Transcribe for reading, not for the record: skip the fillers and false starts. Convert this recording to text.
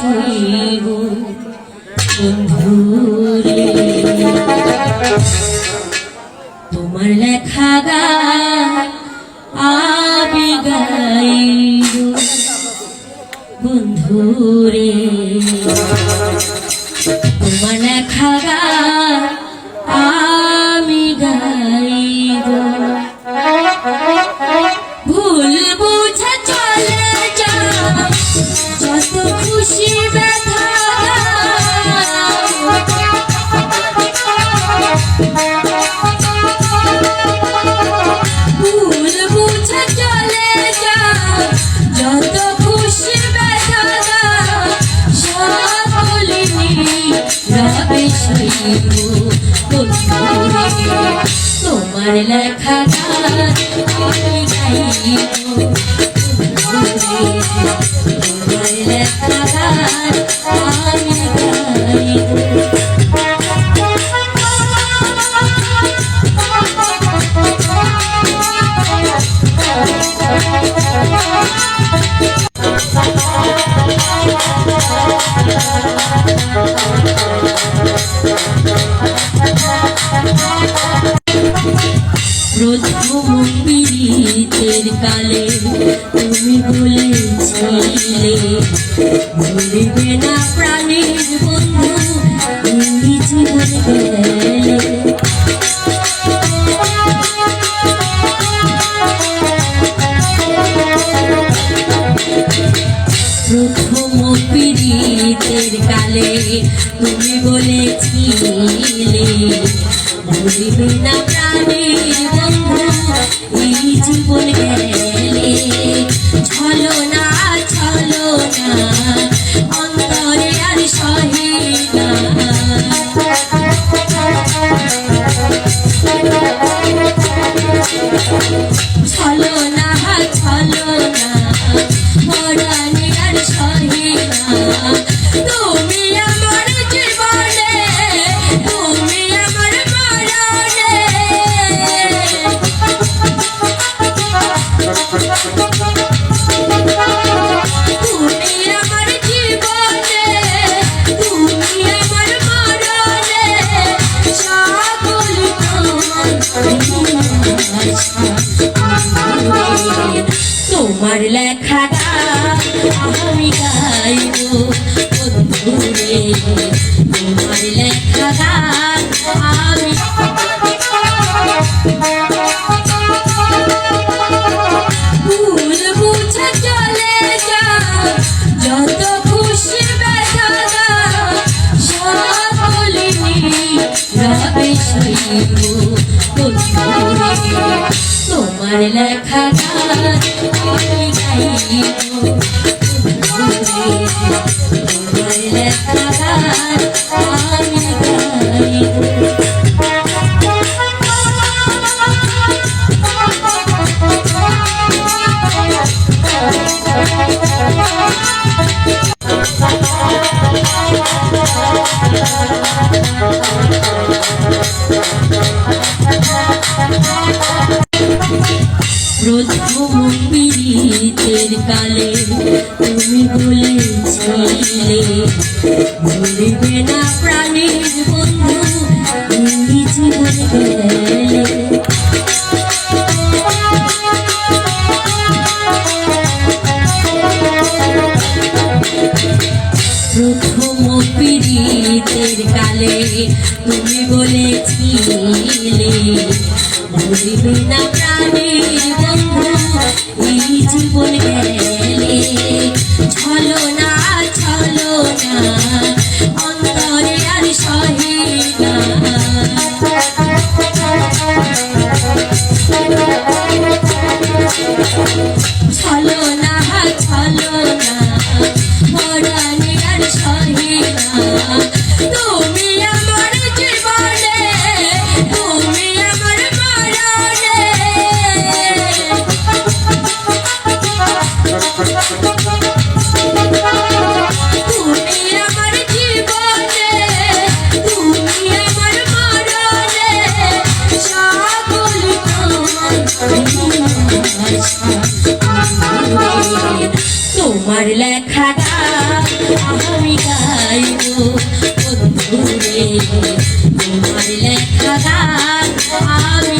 শৈব বন্ধুরে তোমার লেখা গান আমি গাইব বন্ধুরে তোমার লেখা গান আমি গাইব ভুল বুঝে চলে যাও যত খুশি ব্যথা ভুল বুঝে চলে যাও যত খুশি ব্যথা সকলে রবে শৈব তোমার লেখা গান আমি গাইব তোমার লেখা গান আমি গাইব প্রথম পীড়িতের কালে তুমি বলেছিলে ভুলিবে না প্রাণের বন্ধু এই জীবন গেলে প্রথম পীড়িতের কালে তুমি বলেছিলে ভুলিবে না প্রাণের বন্ধু এই জীবন গেলে ছলো না অন্তরে আর সহে না ছলো না পরাণে আর সহে না তুমি আমার জীবনে তুমি আমার মরণে তুমি আমার জীবনে তুমি আমার মরণে সকল তোমার লেখা গান আমি গাইব বন্ধুরে তোমার লেখা গান আমি ভুল বুঝে চলে যাও যত খুশি ব্যথা সকলে রবে শৈব বন্ধুরে তোমার লেখা গান আমি গাইব তোমার লেখা গান আমি গাইব প্রথম পীড়িতের কালে তুমি বলেছিলে ভুলিবে না প্রাণের বন্ধু এই জীবন গেলে প্রথম পীড়িতের কালে তুমি বলেছিলে ভুলিবে না প্রাণের বন্ধু এই জীবন গেলে ছলো না অন্তরে আর সহে না ছলো না পরাণে আর সহে না তুমি আমার জীবনে তুমি আমার মরণে তোমার লেখা গান আমি গাইব বন্ধুরে তোমার লেখা গান আমি